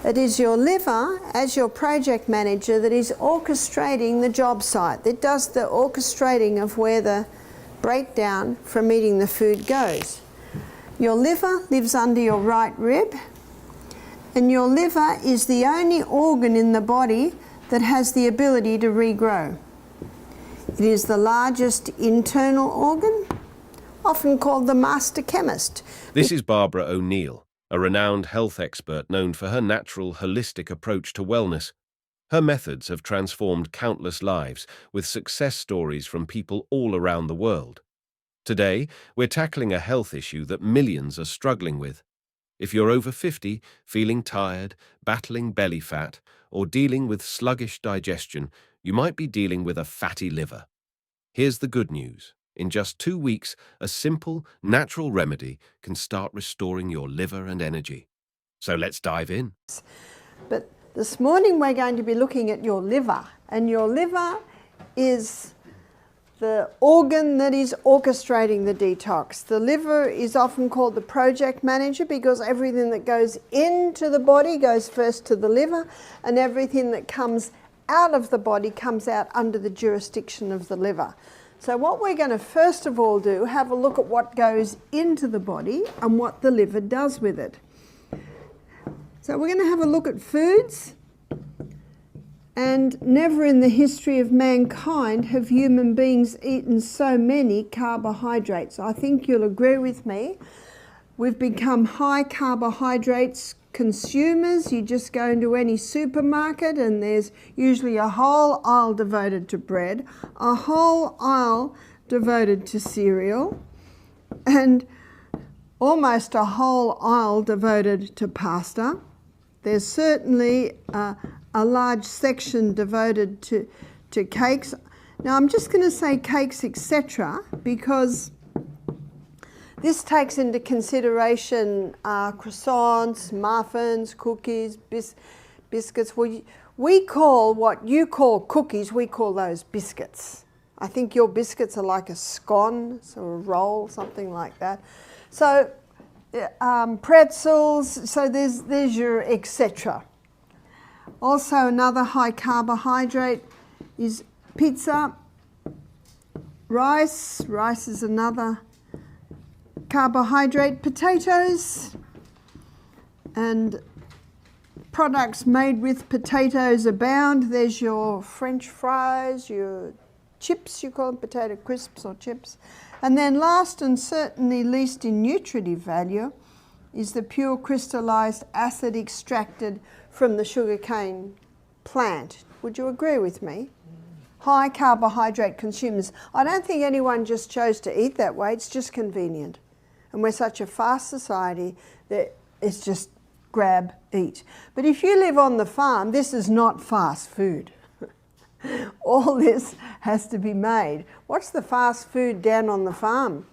It is your liver, as your project manager, that is orchestrating the job site. It does the orchestrating of where the breakdown from eating the food goes. Your liver lives under your right rib, and your liver is the only organ in the body that has the ability to regrow. It is the largest internal organ, often called the master chemist. This is Barbara O'Neill, a renowned health expert known for her natural, holistic approach to wellness. Her methods have transformed countless lives, with success stories from people all around the world. Today, we're tackling a health issue that millions are struggling with. If you're over 50, feeling tired, battling belly fat, or dealing with sluggish digestion, you might be dealing with a fatty liver. Here's the good news. In just 2 weeks, a simple, natural remedy can start restoring your liver and energy. So let's dive in. But this morning we're going to be looking at your liver, and your liver is the organ that is orchestrating the detox. The liver is often called the project manager because everything that goes into the body goes first to the liver, and everything that comes out of the body comes out under the jurisdiction of the liver. So what we're going to first of all do, have a look at what goes into the body and what the liver does with it. So we're going to have a look at foods, and never in the history of mankind have human beings eaten so many carbohydrates. I think you'll agree with me. We've become high carbohydrates consumers. You just go into any supermarket and there's usually a whole aisle devoted to bread, a whole aisle devoted to cereal, and almost a whole aisle devoted to pasta. There's certainly a large section devoted to cakes. Now I'm just going to say cakes, etc., because this takes into consideration croissants, muffins, cookies, biscuits. We call what you call cookies, we call those biscuits. I think your biscuits are like a scone, so a roll, something like that. So pretzels, so there's your etc. Also another high carbohydrate is pizza, rice. Rice is another carbohydrate, potatoes, and products made with potatoes abound. There's your French fries, your chips, you call them potato crisps or chips. And then last and certainly least in nutritive value is the pure crystallized acid extracted from the sugarcane plant. Would you agree with me? High carbohydrate consumers. I don't think anyone just chose to eat that way, it's just convenient. And we're such a fast society that it's just grab, eat. But if you live on the farm, this is not fast food. All this has to be made. What's the fast food down on the farm?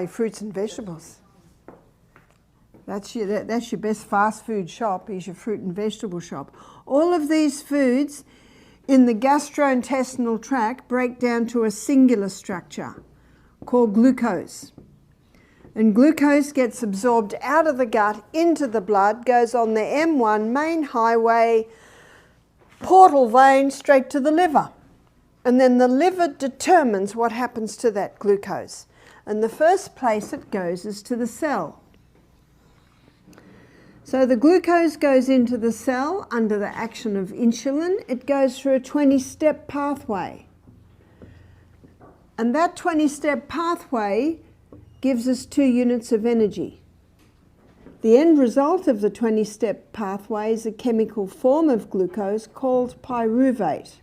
Fruits and vegetables. That's your best fast food shop, is your fruit and vegetable shop. All of these foods in the gastrointestinal tract break down to a singular structure called glucose. And glucose gets absorbed out of the gut into the blood, goes on the M1 main highway, portal vein straight to the liver. And then the liver determines what happens to that glucose. And the first place it goes is to the cell. So the glucose goes into the cell under the action of insulin. It goes through a 20-step pathway. And that 20-step pathway gives us 2 units of energy. The end result of the 20-step pathway is a chemical form of glucose called pyruvate.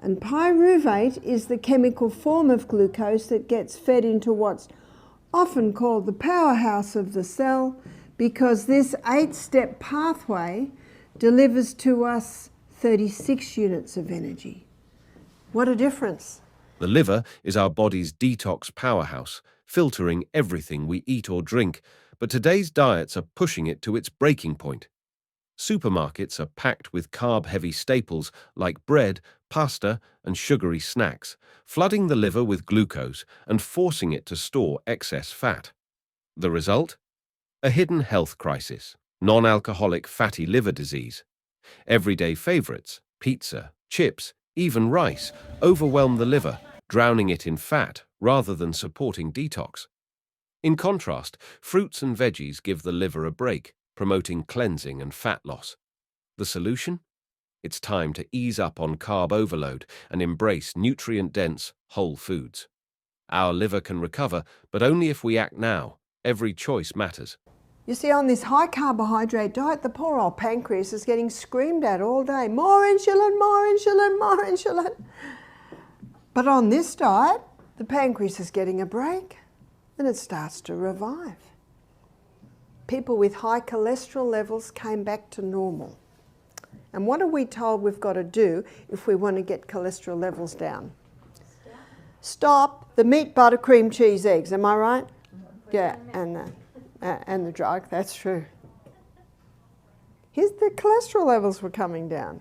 And pyruvate is the chemical form of glucose that gets fed into what's often called the powerhouse of the cell, because this 8-step pathway delivers to us 36 units of energy. What a difference. The liver is our body's detox powerhouse, filtering everything we eat or drink, but today's diets are pushing it to its breaking point. Supermarkets are packed with carb-heavy staples like bread, pasta, and sugary snacks, flooding the liver with glucose and forcing it to store excess fat. The result? A hidden health crisis. non-alcoholic fatty liver disease. Everyday favorites, pizza, chips, even rice, overwhelm the liver, drowning it in fat rather than supporting detox. In contrast, fruits and veggies give the liver a break, promoting cleansing and fat loss. The solution? It's time to ease up on carb overload and embrace nutrient-dense, whole foods. Our liver can recover, but only if we act now. Every choice matters. You see, on this high carbohydrate diet, the poor old pancreas is getting screamed at all day. More insulin, more insulin, more insulin. But on this diet, the pancreas is getting a break and it starts to revive. People with high cholesterol levels came back to normal. And what are we told we've got to do if we want to get cholesterol levels down? Stop the meat, butter, cream, cheese, eggs. Am I right? Yeah, and the drug, that's true. The cholesterol levels were coming down.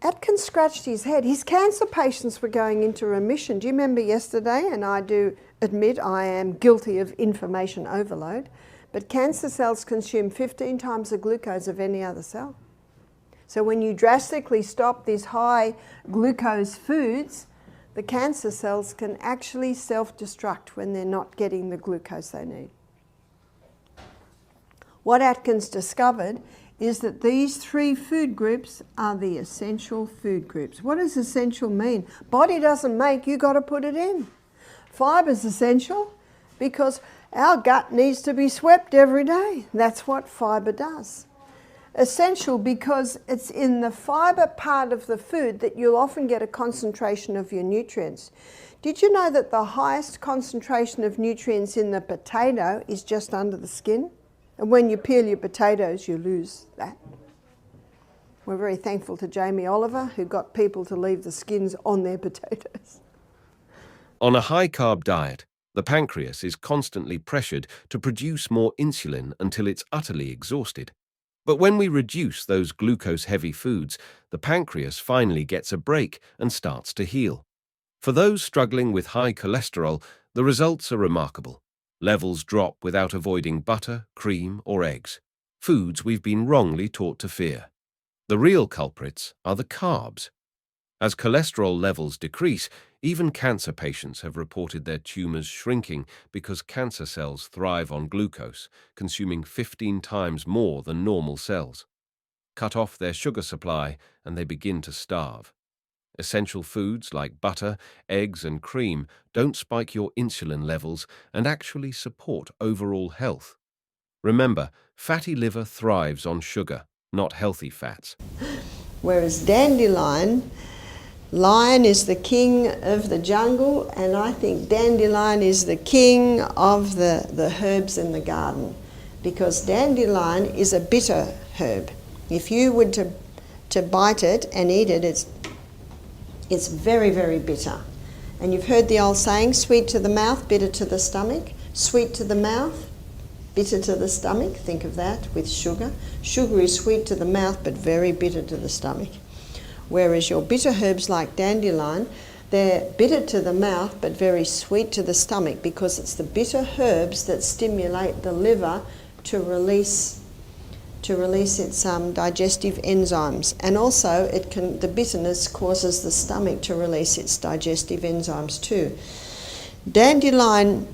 Atkins scratched his head. His cancer patients were going into remission. Do you remember yesterday? And I do admit I am guilty of information overload, but cancer cells consume 15 times the glucose of any other cell. So when you drastically stop these high glucose foods, the cancer cells can actually self-destruct when they're not getting the glucose they need. What Atkins discovered is that these 3 food groups are the essential food groups. What does essential mean? Body doesn't make, you got to put it in. Fibre is essential because our gut needs to be swept every day. That's what fibre does. Essential because it's in the fibre part of the food that you'll often get a concentration of your nutrients. Did you know that the highest concentration of nutrients in the potato is just under the skin? And when you peel your potatoes, you lose that. We're very thankful to Jamie Oliver, who got people to leave the skins on their potatoes. On a high-carb diet, the pancreas is constantly pressured to produce more insulin until it's utterly exhausted. But when we reduce those glucose-heavy foods, the pancreas finally gets a break and starts to heal. For those struggling with high cholesterol, the results are remarkable. Levels drop without avoiding butter, cream, or eggs, foods we've been wrongly taught to fear. The real culprits are the carbs. As cholesterol levels decrease, even cancer patients have reported their tumors shrinking because cancer cells thrive on glucose, consuming 15 times more than normal cells. Cut off their sugar supply and they begin to starve. Essential foods like butter, eggs, and cream don't spike your insulin levels and actually support overall health. Remember, fatty liver thrives on sugar, not healthy fats. Whereas dandelion, lion is the king of the jungle, and I think dandelion is the king of the herbs in the garden, because dandelion is a bitter herb. If you were to bite it and eat it, it's very, very bitter. And you've heard the old saying, sweet to the mouth, bitter to the stomach. Sweet to the mouth, bitter to the stomach. Think of that with sugar. Sugar is sweet to the mouth, but very bitter to the stomach. Whereas your bitter herbs like dandelion, they're bitter to the mouth, but very sweet to the stomach, because it's the bitter herbs that stimulate the liver to release its digestive enzymes, and also the bitterness causes the stomach to release its digestive enzymes too. Dandelion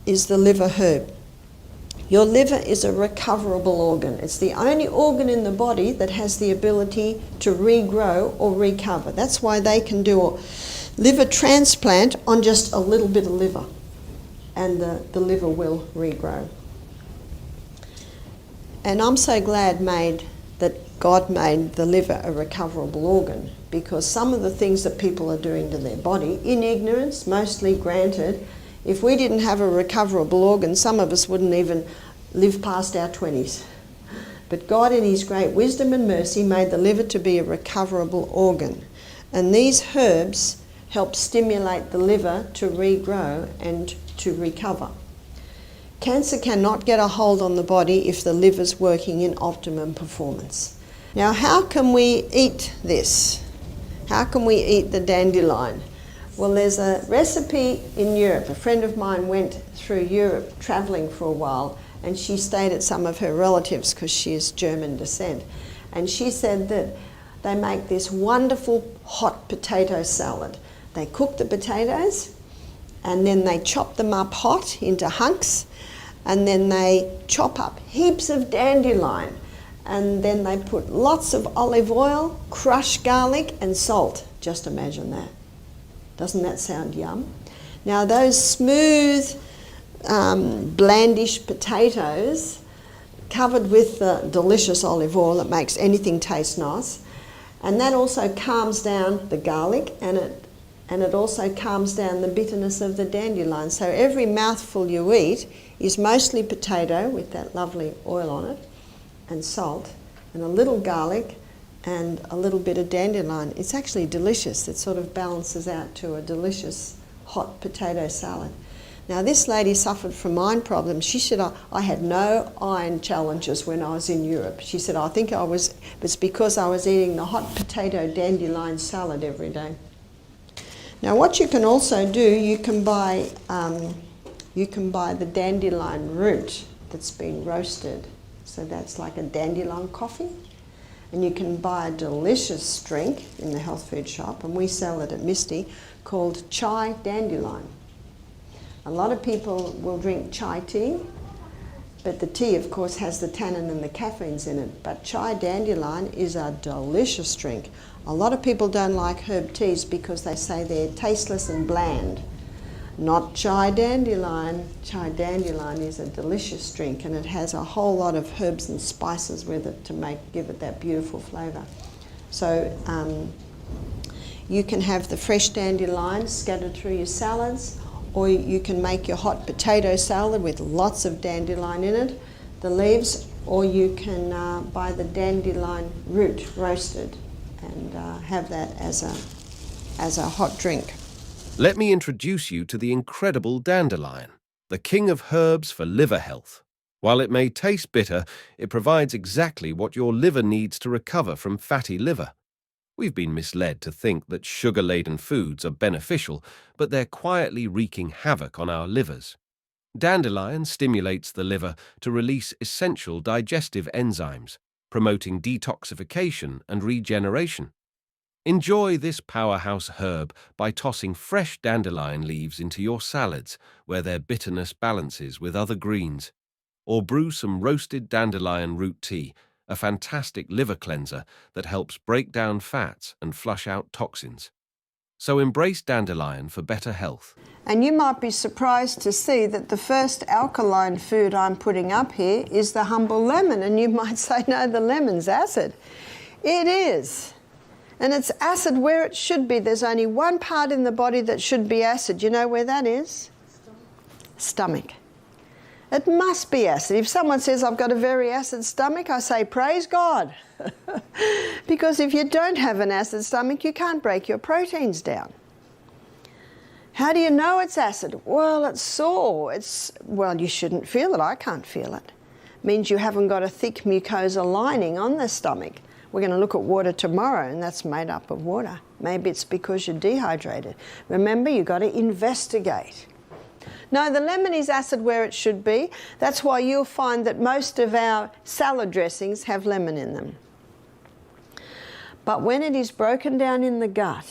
is the liver herb. Your liver is a recoverable organ. It's the only organ in the body that has the ability to regrow or recover. That's why they can do a liver transplant on just a little bit of liver, and the liver will regrow. And I'm so glad that God made the liver a recoverable organ, because some of the things that people are doing to their body, in ignorance, mostly granted, if we didn't have a recoverable organ, some of us wouldn't even live past our 20s. But God, in His great wisdom and mercy, made the liver to be a recoverable organ. And these herbs help stimulate the liver to regrow and to recover. Cancer cannot get a hold on the body if the liver's working in optimum performance. Now, how can we eat this? How can we eat the dandelion? Well, there's a recipe in Europe. A friend of mine went through Europe travelling for a while, and she stayed at some of her relatives because she is German descent. And she said that they make this wonderful hot potato salad. They cook the potatoes and then they chop them up hot into hunks, and then they chop up heaps of dandelion, and then they put lots of olive oil, crushed garlic and salt. Just imagine that. Doesn't that sound yum? Now those smooth, blandish potatoes covered with the delicious olive oil that makes anything taste nice, and that also calms down the garlic, and it also calms down the bitterness of the dandelion. So every mouthful you eat is mostly potato with that lovely oil on it and salt and a little garlic and a little bit of dandelion. It's actually delicious. It sort of balances out to a delicious hot potato salad. Now this lady suffered from iron problems. She said, I had no iron challenges when I was in Europe. She said, I think it's because I was eating the hot potato dandelion salad every day. Now what you can also do, you can buy the dandelion root that's been roasted. So that's like a dandelion coffee. And you can buy a delicious drink in the health food shop, and we sell it at Misty, called chai dandelion. A lot of people will drink chai tea, but the tea of course has the tannin and the caffeines in it. But chai dandelion is a delicious drink. A lot of people don't like herb teas because they say they're tasteless and bland. Not chai dandelion. Chai dandelion is a delicious drink, and it has a whole lot of herbs and spices with it to give it that beautiful flavour. So you can have the fresh dandelion scattered through your salads, or you can make your hot potato salad with lots of dandelion in it, the leaves, or you can buy the dandelion root roasted and have that as a hot drink. Let me introduce you to the incredible dandelion, the king of herbs for liver health. While it may taste bitter, it provides exactly what your liver needs to recover from fatty liver. We've been misled to think that sugar-laden foods are beneficial, but they're quietly wreaking havoc on our livers. Dandelion stimulates the liver to release essential digestive enzymes, promoting detoxification and regeneration. Enjoy this powerhouse herb by tossing fresh dandelion leaves into your salads, where their bitterness balances with other greens. Or brew some roasted dandelion root tea, a fantastic liver cleanser that helps break down fats and flush out toxins. So embrace dandelion for better health. And you might be surprised to see that the first alkaline food I'm putting up here is the humble lemon. And you might say, no, the lemon's acid. It is. And it's acid where it should be. There's only one part in the body that should be acid. You know where that is? Stomach. It must be acid. If someone says, I've got a very acid stomach, I say, praise God. Because if you don't have an acid stomach, you can't break your proteins down. How do you know it's acid? Well, it's sore. Well, you shouldn't feel it. I can't feel it. It means you haven't got a thick mucosa lining on the stomach. We're going to look at water tomorrow, and that's made up of water. Maybe it's because you're dehydrated. Remember, you've got to investigate. No, the lemon is acid where it should be. That's why you'll find that most of our salad dressings have lemon in them. But when it is broken down in the gut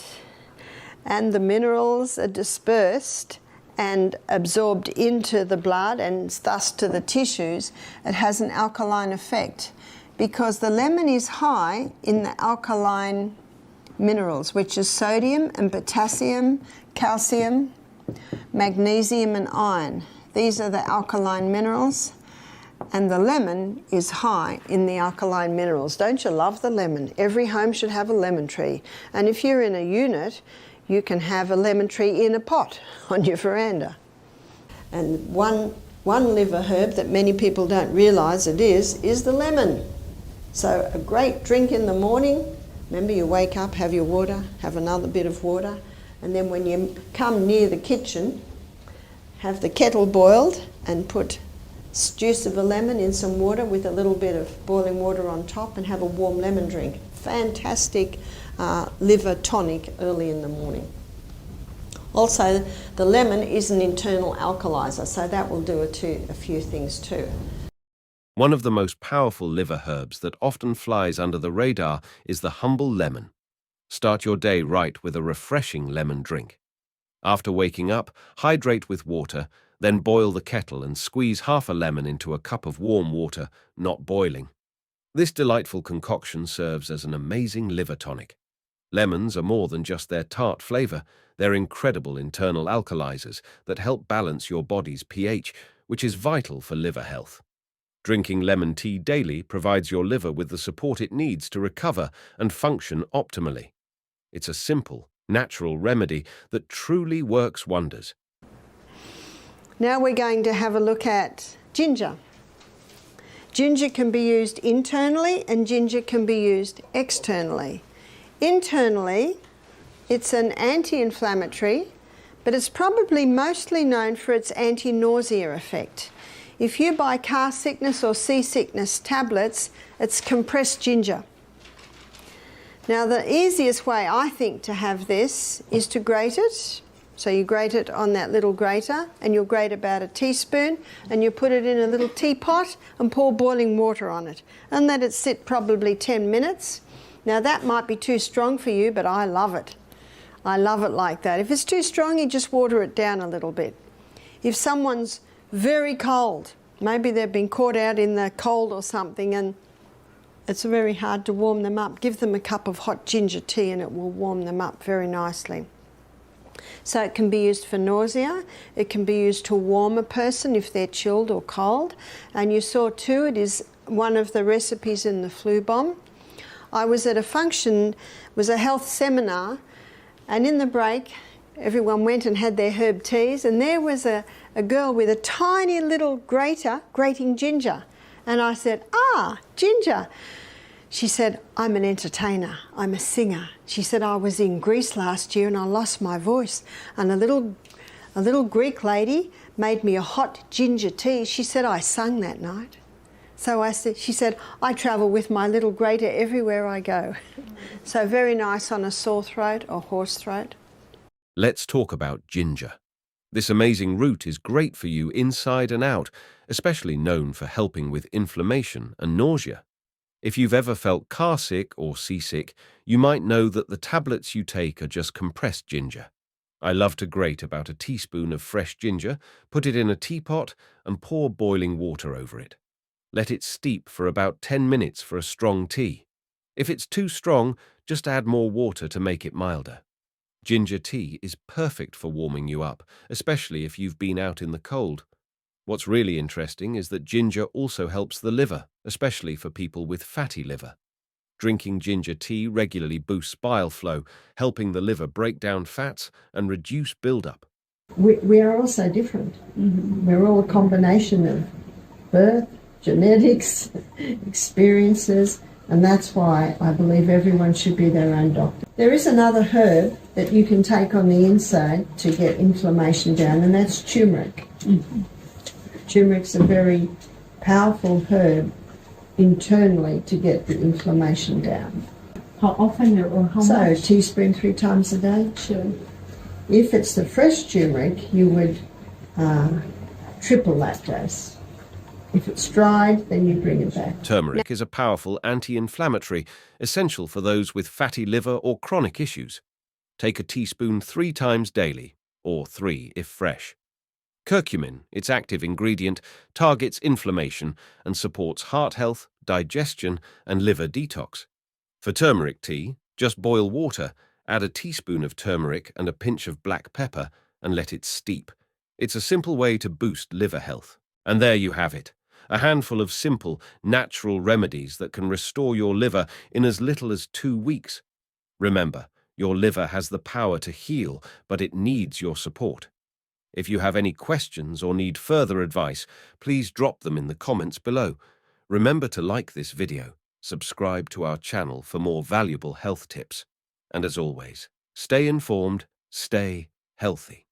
and the minerals are dispersed and absorbed into the blood and thus to the tissues, it has an alkaline effect. Because the lemon is high in the alkaline minerals, which is sodium and potassium, calcium, magnesium and iron. These are the alkaline minerals, and the lemon is high in the alkaline minerals. Don't you love the lemon? Every home should have a lemon tree. And if you're in a unit, you can have a lemon tree in a pot on your veranda. And one liver herb that many people don't realise it is the lemon. So a great drink in the morning. Remember, you wake up, have your water, have another bit of water, and then when you come near the kitchen, have the kettle boiled and put juice of a lemon in some water with a little bit of boiling water on top, and have a warm lemon drink. Fantastic liver tonic early in the morning. Also, the lemon is an internal alkalizer, so that will do a few things too. One of the most powerful liver herbs that often flies under the radar is the humble lemon. Start your day right with a refreshing lemon drink. After waking up, hydrate with water, then boil the kettle and squeeze half a lemon into a cup of warm water, not boiling. This delightful concoction serves as an amazing liver tonic. Lemons are more than just their tart flavor. They're incredible internal alkalizers that help balance your body's pH, which is vital for liver health. Drinking lemon tea daily provides your liver with the support it needs to recover and function optimally. It's a simple, natural remedy that truly works wonders. Now we're going to have a look at ginger. Ginger can be used internally and ginger can be used externally. Internally, it's an anti-inflammatory, but it's probably mostly known for its anti-nausea effect. If you buy car sickness or seasickness tablets, it's compressed ginger. Now the easiest way I think to have this is to grate it. So you grate it on that little grater and you'll grate about a teaspoon and you put it in a little teapot and pour boiling water on it and let it sit probably 10 minutes. Now that might be too strong for you, but I love it. I love it like that. If it's too strong, you just water it down a little bit. If someone's very cold, maybe they've been caught out in the cold or something and it's very hard to warm them up, give them a cup of hot ginger tea and it will warm them up very nicely. So it can be used for nausea, it can be used to warm a person if they're chilled or cold. And you saw too, it is one of the recipes in the flu bomb. I was at a function, it was a health seminar, and in the break everyone went and had their herb teas and there was a girl with a tiny little grater grating ginger. And I said, ginger. She said, I'm an entertainer, I'm a singer. She said, I was in Greece last year and I lost my voice. And a little Greek lady made me a hot ginger tea. She said, I sung that night. So she said, I travel with my little grater everywhere I go. So very nice on a sore throat or hoarse throat. Let's talk about ginger. This amazing root is great for you inside and out, especially known for helping with inflammation and nausea. If you've ever felt car sick or seasick, you might know that the tablets you take are just compressed ginger. I love to grate about a teaspoon of fresh ginger, put it in a teapot, and pour boiling water over it. Let it steep for about 10 minutes for a strong tea. If it's too strong, just add more water to make it milder. Ginger tea is perfect for warming you up, especially if you've been out in the cold. What's really interesting is that ginger also helps the liver, especially for people with fatty liver. Drinking ginger tea regularly boosts bile flow, helping the liver break down fats and reduce buildup. We are all so different. We're all a combination of birth, genetics, experiences, and that's why I believe everyone should be their own doctor. There is another herb that you can take on the inside to get inflammation down, and that's turmeric. Turmeric's a very powerful herb internally to get the inflammation down. How often or how much? So a teaspoon 3 times a day. Sure. If it's the fresh turmeric, you would triple that dose. If it's dried, then you bring it back. Turmeric is a powerful anti-inflammatory, essential for those with fatty liver or chronic issues. Take a teaspoon 3 times daily, or 3 if fresh. Curcumin, its active ingredient, targets inflammation and supports heart health, digestion, and liver detox. For turmeric tea, just boil water, add a teaspoon of turmeric and a pinch of black pepper, and let it steep. It's a simple way to boost liver health. And there you have it. A handful of simple, natural remedies that can restore your liver in as little as 2 weeks. Remember, your liver has the power to heal, but it needs your support. If you have any questions or need further advice, please drop them in the comments below. Remember to like this video, subscribe to our channel for more valuable health tips. And as always, stay informed, stay healthy.